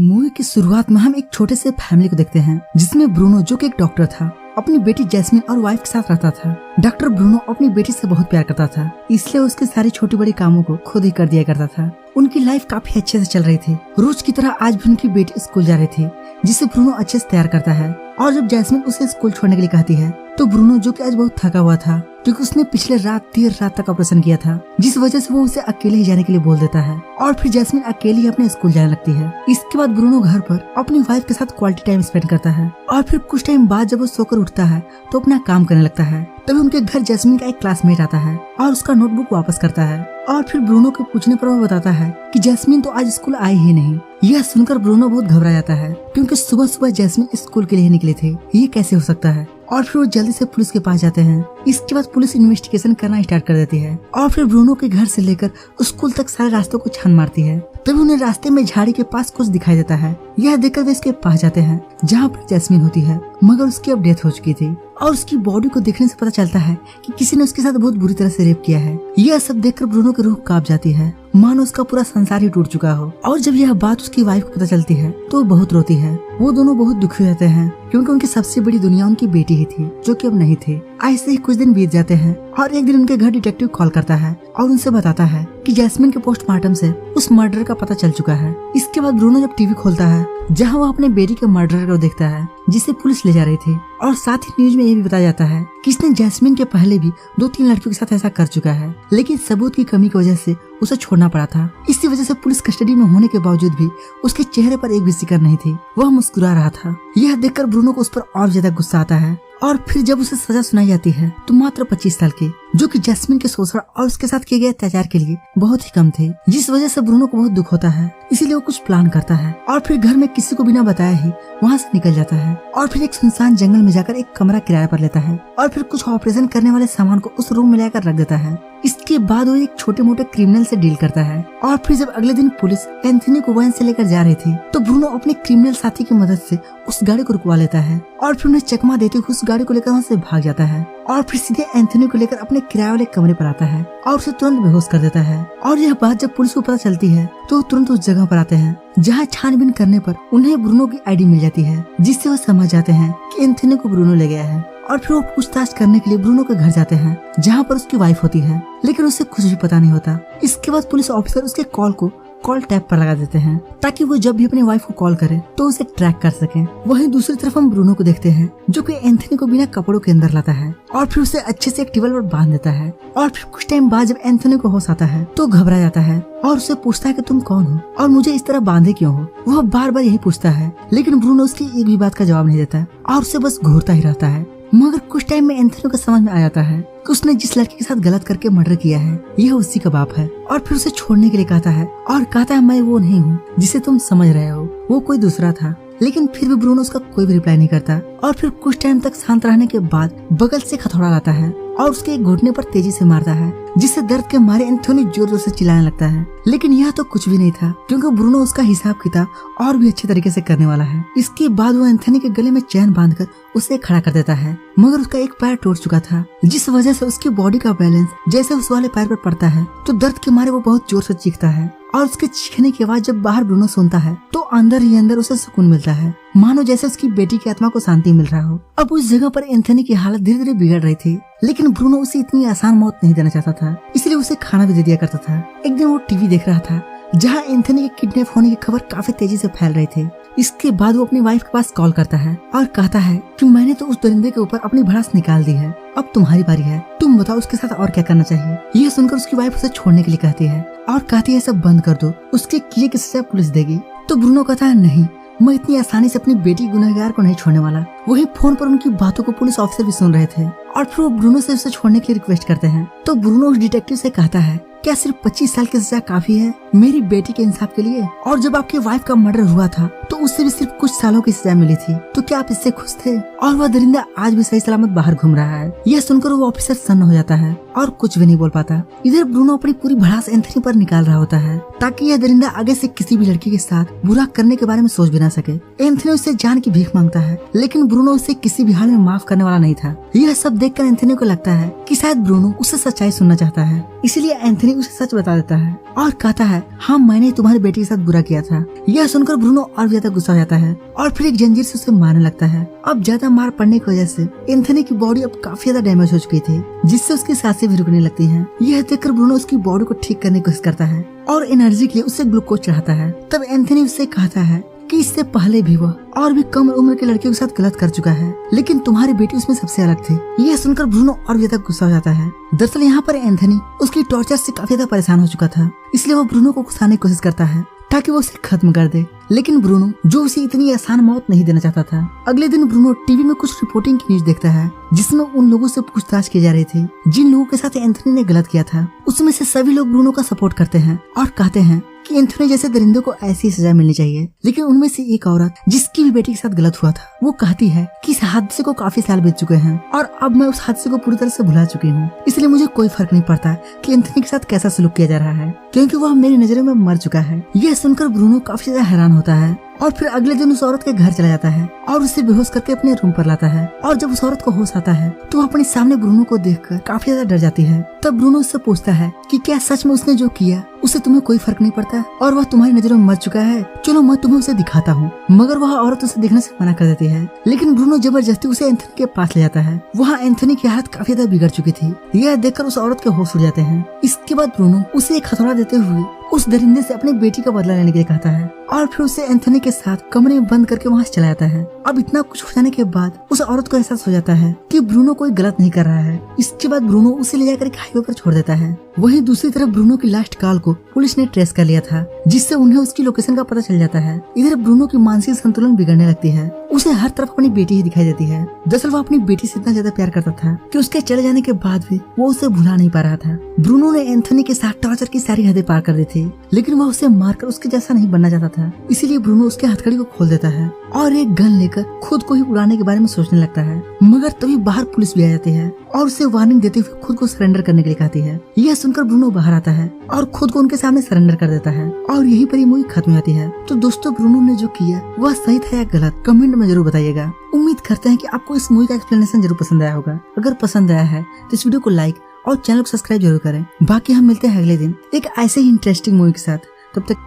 Movie की शुरुआत में हम एक छोटे से फैमिली को देखते हैं जिसमें ब्रूनो, जो कि एक डॉक्टर था, अपनी बेटी जैस्मिन और वाइफ के साथ रहता था। डॉक्टर ब्रूनो अपनी बेटी से बहुत प्यार करता था, इसलिए उसके सारी छोटी बड़ी कामों को खुद ही कर दिया करता था। उनकी लाइफ काफी अच्छे से चल रही थी। रोज की तरह आज भी उनकी बेटी स्कूल जा रही थी, जिसे ब्रूनो अच्छे से तैयार करता है। और जब जैस्मिन उसे स्कूल छोड़ने के लिए कहती है तो ब्रूनो, जो कि आज बहुत थका हुआ था क्योंकि उसने पिछले रात देर रात तक ऑपरेशन किया था, जिस वजह से वो उसे अकेले ही जाने के लिए बोल देता है और फिर जैस्मिन अकेली अपने स्कूल जाने लगती है। इसके बाद ब्रूनो घर पर अपनी वाइफ के साथ क्वालिटी टाइम स्पेंड करता है और फिर कुछ टाइम बाद जब वो सोकर उठता है तो अपना काम करने लगता है। तभी उनके घर जैस्मिन का एक क्लासमेट आता है और उसका नोटबुक वापस करता है और फिर ब्रूनो के पूछने पर वो बताता है कि जैस्मिन तो आज स्कूल आई ही नहीं। यह सुनकर ब्रूनो बहुत घबरा जाता है क्योंकि सुबह सुबह जैस्मिन स्कूल के लिए निकले थे, ये कैसे हो सकता है। और फिर वो जल्दी से पुलिस के पास जाते हैं। इसके बाद पुलिस इन्वेस्टिगेशन करना स्टार्ट कर देती है और फिर ब्रूनो के घर से लेकर स्कूल तक सारे रास्तों को छान मारती है। तभी उन्हें रास्ते में झाड़ी के पास कुछ दिखाई देता है। यह देखकर वे इसके पास जाते हैं जहाँ पर जैस्मिन होती है, मगर उसकी अब डेथ हो चुकी थी और उसकी बॉडी को देखने से पता चलता है कि किसी ने उसके साथ बहुत बुरी तरह से रेप किया है। यह सब देखकर ब्रूनो की रूह कांप जाती है, मानो उसका पूरा संसार ही टूट चुका हो। और जब यह बात उसकी वाइफ को पता चलती है तो वो बहुत रोती है। वो दोनों बहुत दुखी रहते हैं क्योंकि उनकी सबसे बड़ी दुनिया उनकी बेटी ही थी, जो कि अब नहीं थी। ऐसे ही कुछ दिन बीत जाते हैं और एक दिन उनके घर डिटेक्टिव कॉल करता है और उनसे बताता है कि जैस्मिन के पोस्टमार्टम से उस मर्डर का पता चल चुका है। इसके बाद ब्रूनो जब टीवी खोलता है जहां वो अपने बेटी के मर्डर को देखता है जिसे पुलिस ले जा रही थी, और साथ ही न्यूज में ये भी बताया जाता है कि इसने जैस्मिन के पहले भी 2-3 लड़कियों के साथ ऐसा कर चुका है, लेकिन सबूत की कमी की वजह से उसे छोड़ना पड़ा था। इसी वजह से पुलिस कस्टडी में होने के बावजूद भी उसके चेहरे पर एक भी सिकर नहीं थी, वह मुस्कुरा रहा था। यह देखकर ब्रूनो को उस पर और ज्यादा गुस्सा आता है और फिर जब उसे सजा सुनाई जाती है तो मात्र 25 साल की, जो कि जैस्मिन के शोषण और उसके साथ किए गए अत्याचार के लिए बहुत ही कम थे, जिस वजह से ब्रूनो को बहुत दुख होता है। इसीलिए वो कुछ प्लान करता है और फिर घर में किसी को बिना बताए ही वहाँ से निकल जाता है और फिर एक सुनसान जंगल में जाकर एक कमरा किराए पर लेता है और फिर कुछ ऑपरेशन करने वाले सामान को उस रूम में लाकर रख देता है। इसके बाद वो एक छोटे मोटे क्रिमिनल से डील करता है और फिर जब अगले दिन पुलिस एंथनी को वैन से लेकर जा रही थी तो ब्रूनो अपने क्रिमिनल साथी की मदद से उस गाड़ी को रुकवा लेता है और फिर उन्हें चकमा देते हुए उस गाड़ी को लेकर वहाँ से भाग जाता है और फिर सीधे एंथनी को लेकर अपने किराए वाले कमरे पर आता है और उसे तुरंत बेहोश कर देता है। और यह बात जब पुलिस को पता चलती है तो वो तुरंत उस जगह पर आते हैं जहाँ छानबीन करने पर उन्हें ब्रूनो की आईडी मिल जाती है, जिससे वो समझ जाते हैं कि एंथनी को ब्रूनो ले गया है। और फिर वो पूछताछ करने के लिए ब्रूनो के घर जाते हैं जहाँ पर उसकी वाइफ होती है, लेकिन उसे कुछ भी पता नहीं होता। इसके बाद पुलिस ऑफिसर उसके कॉल टैप पर लगा देते हैं ताकि वो जब भी अपनी वाइफ को कॉल करे तो उसे ट्रैक कर सके। वहीं दूसरी तरफ हम ब्रूनो को देखते हैं जो कि एंथनी को बिना कपड़ों के अंदर लाता है और फिर उसे अच्छे से एक टेबल पर बांध देता है। और फिर कुछ टाइम बाद जब एंथनी को होश आता है तो घबरा जाता है और उससे पूछता है कि तुम कौन हो और मुझे इस तरह बांधे क्यों हो। वह बार बार यही पूछता है, लेकिन ब्रूनो उसकी एक भी बात का जवाब नहीं देता और उसे बस घूरता ही रहता है। मगर कुछ टाइम में एंथनी को समझ में आ जाता है कि उसने जिस लड़की के साथ गलत करके मर्डर किया है यह उसी का बाप है और फिर उसे छोड़ने के लिए कहता है और कहता है मैं वो नहीं हूँ जिसे तुम समझ रहे हो, वो कोई दूसरा था। लेकिन फिर भी ब्रूनो उसका कोई भी रिप्लाई नहीं करता और फिर कुछ टाइम तक शांत रहने के बाद बगल से हथौड़ा लाता है और उसके एक घुटने पर तेजी से मारता है, जिससे दर्द के मारे एंथनी जोर जोर से चिल्लाने लगता है। लेकिन यह तो कुछ भी नहीं था क्योंकि ब्रूनो उसका हिसाब किताब और भी अच्छे तरीके से करने वाला है। इसके बाद वो एंथनी के गले में चैन बांधकर उसे खड़ा कर देता है, मगर उसका एक पैर टूट चुका था, जिस वजह से उसकी बॉडी का बैलेंस जैसे उस वाले पैर पर पड़ता है तो दर्द के मारे वो बहुत जोर से चीखता है और उसके चीखने की आवाज जब बाहर ब्रूनो सुनता है तो अंदर ही अंदर उसे सुकून मिलता है, मानो जैसे उसकी बेटी की आत्मा को शांति मिल रहा हो। अब उस जगह पर एंथनी की हालत धीरे धीरे बिगड़ रही थी, लेकिन ब्रूनो उसे इतनी आसान मौत नहीं देना चाहता था, इसलिए उसे खाना भी दे दिया करता था। एक दिन वो टीवी देख रहा था जहाँ एंथनी के किडनैप होने की खबर काफी तेजी से फैल रही थी। इसके बाद वो अपनी वाइफ के पास कॉल करता है और कहता है कि मैंने तो उस दरिंदे के ऊपर अपनी भड़ास निकाल दी है, अब तुम्हारी बारी है, तुम बताओ उसके साथ और क्या करना चाहिए। यह सुनकर उसकी वाइफ उसे छोड़ने के लिए कहती है और कहती है सब बंद कर दो, उसके किए की सजा पुलिस देगी। तो ब्रूनो कहता है नहीं, मैं इतनी आसानी से अपनी बेटी गुनहगार को नहीं छोड़ने वाला। वहीं फोन पर उनकी बातों को पुलिस ऑफिसर भी सुन रहे थे और फिर वो ब्रूनो से उसे छोड़ने के लिए रिक्वेस्ट करते हैं। तो ब्रूनो उस डिटेक्टिव से कहता है क्या सिर्फ 25 साल की सजा काफी है मेरी बेटी के इंसाफ के लिए? और जब आपकी वाइफ का मर्डर हुआ था तो उससे भी सिर्फ कुछ सालों की सजा मिली थी, तो क्या आप इससे खुश थे? और वह दरिंदा आज भी सही सलामत बाहर घूम रहा है। यह सुनकर वो ऑफिसर सन्न हो जाता है और कुछ भी नहीं बोल पाता। इधर ब्रूनो अपनी पूरी भड़ास एंथनी पर निकाल रहा होता है ताकि यह दरिंदा आगे से किसी भी लड़की के साथ बुरा करने के बारे में सोच भी ना सके। एंथनी उससे जान की भीख मांगता है, लेकिन ब्रूनो उसे किसी भी हाल में माफ करने वाला नहीं था। यह सब देखकर एंथनी को लगता है कि शायद ब्रूनो उससे सच्चाई सुनना चाहता है, इसलिए एंथनी उसे सच बता देता है और कहता है है, हाँ मैंने तुम्हारी बेटी के साथ बुरा किया था। यह सुनकर ब्रूनो और ज्यादा गुस्सा हो जाता है और फिर एक जंजीर से उसे मारने लगता है। अब ज्यादा मार पड़ने की वजह से एंथनी की बॉडी अब काफी ज्यादा डैमेज हो चुकी थी, जिससे उसकी सांसें भी रुकने लगती हैं। यह देखकर ब्रूनो उसकी बॉडी को ठीक करने की कोशिश करता है और एनर्जी के लिए उसे ग्लूकोज चढ़ाता है। तब एंथनी उससे कहता है कि इससे पहले भी वह और भी कम उम्र के लड़कियों के साथ गलत कर चुका है, लेकिन तुम्हारी बेटी उसमें सबसे अलग थी। यह सुनकर ब्रूनो और ज्यादा गुस्सा हो जाता है। दरअसल यहाँ पर एंथनी उसकी टॉर्चर से काफी ज्यादा परेशान हो चुका था, इसलिए वो ब्रूनो को गुस्साने की कोशिश करता है ताकि वो उसे खत्म कर दे। लेकिन ब्रूनो जो उसे इतनी आसान मौत नहीं देना चाहता था। अगले दिन ब्रूनो टीवी में कुछ रिपोर्टिंग की न्यूज देखता है, जिसमें उन लोगों से पूछताछ की जा रही थी जिन लोगों के साथ एंथनी ने गलत किया था। उसमें से सभी लोग ब्रूनो का सपोर्ट करते हैं और कहते हैं कि एंथनी जैसे दरिंदों को ऐसी सजा मिलनी चाहिए। लेकिन उनमें से एक औरत जिसकी भी बेटी के साथ गलत हुआ था, वो कहती है कि इस हादसे को काफी साल बीत चुके हैं और अब मैं उस हादसे को पूरी तरह से भुला चुकी हूँ, इसलिए मुझे कोई फर्क नहीं पड़ता कि एंथनी के साथ कैसा सलूक किया जा रहा है, क्योंकि वह मेरी नजरों में मर चुका है। यह सुनकर ब्रूनो काफी ज्यादा हैरान होता है और फिर अगले दिन उस औरत के घर चला जाता है और उसे बेहोश करके अपने रूम पर लाता है। और जब उस औरत को होश आता है तो वह अपने सामने ब्रूनो को देखकर काफी ज्यादा डर जाती है। तब ब्रूनो उससे पूछता है कि क्या सच में उसने जो किया उसे तुम्हें कोई फर्क नहीं पड़ता और वह तुम्हारी नजरों में मर चुका है? चलो मैं तुम्हें उसे दिखाता हूँ। मगर वह औरत उसे देखने से मना कर देती है, लेकिन ब्रूनो जबरदस्ती उसे एंथनी के पास ले जाता है। वहाँ एंथनी की हालत काफी ज्यादा बिगड़ चुकी थी। यह देखकर उस औरत के होश उड़ जाते हैं। इसके बाद ब्रूनो उसे एक हथौड़ा देते हुए उस दरिंदे से अपनी बेटी का बदला लेने के लिए कहता है और फिर उसे एंथनी के साथ कमरे में बंद करके वहाँ से चला जाता है। अब इतना कुछ हो जाने के बाद उस औरत को एहसास हो जाता है कि ब्रूनो कोई गलत नहीं कर रहा है। इसके बाद ब्रूनो उसे ले जाकर एक हाईवे पर छोड़ देता है। वहीं दूसरी तरफ ब्रूनो की लास्ट कॉल को पुलिस ने ट्रेस कर लिया था, जिससे उन्हें उसकी लोकेशन का पता चल जाता है। इधर ब्रूनो की मानसिक संतुलन बिगड़ने लगती है। उसे हर तरफ अपनी बेटी ही दिखाई देती है। दरअसल वो अपनी बेटी से इतना ज्यादा प्यार करता था कि उसके चले जाने के बाद भी वो उसे भुला नहीं पा रहा था। ब्रूनो ने एंथनी के साथ टॉर्चर की सारी हदें पार कर दी थी, लेकिन वह उसे मारकर उसके जैसा नहीं बनना चाहता था। इसीलिए ब्रूनो उसके हथकड़ी को खोल देता है और एक गन लेकर खुद को ही उड़ाने के बारे में सोचने लगता है। मगर तभी बाहर पुलिस भी आ जाती है और उसे वार्निंग देते हुए खुद को सरेंडर करने के लिए कहती है। यह सुनकर ब्रूनो बाहर आता है और खुद को उनके सामने सरेंडर कर देता है और यहीं पर ये मूवी खत्म हो जाती है। तो दोस्तों, ब्रूनो ने जो किया वह सही था या गलत, कमेंट में जरूर बताइएगा। उम्मीद करते हैं कि आपको इस मूवी का एक्सप्लेनेशन जरूर पसंद आया होगा। अगर पसंद आया है तो इस वीडियो को लाइक और चैनल को सब्सक्राइब जरूर करें। बाकी हम मिलते हैं अगले दिन एक ऐसे ही इंटरेस्टिंग मूवी के साथ। तब तक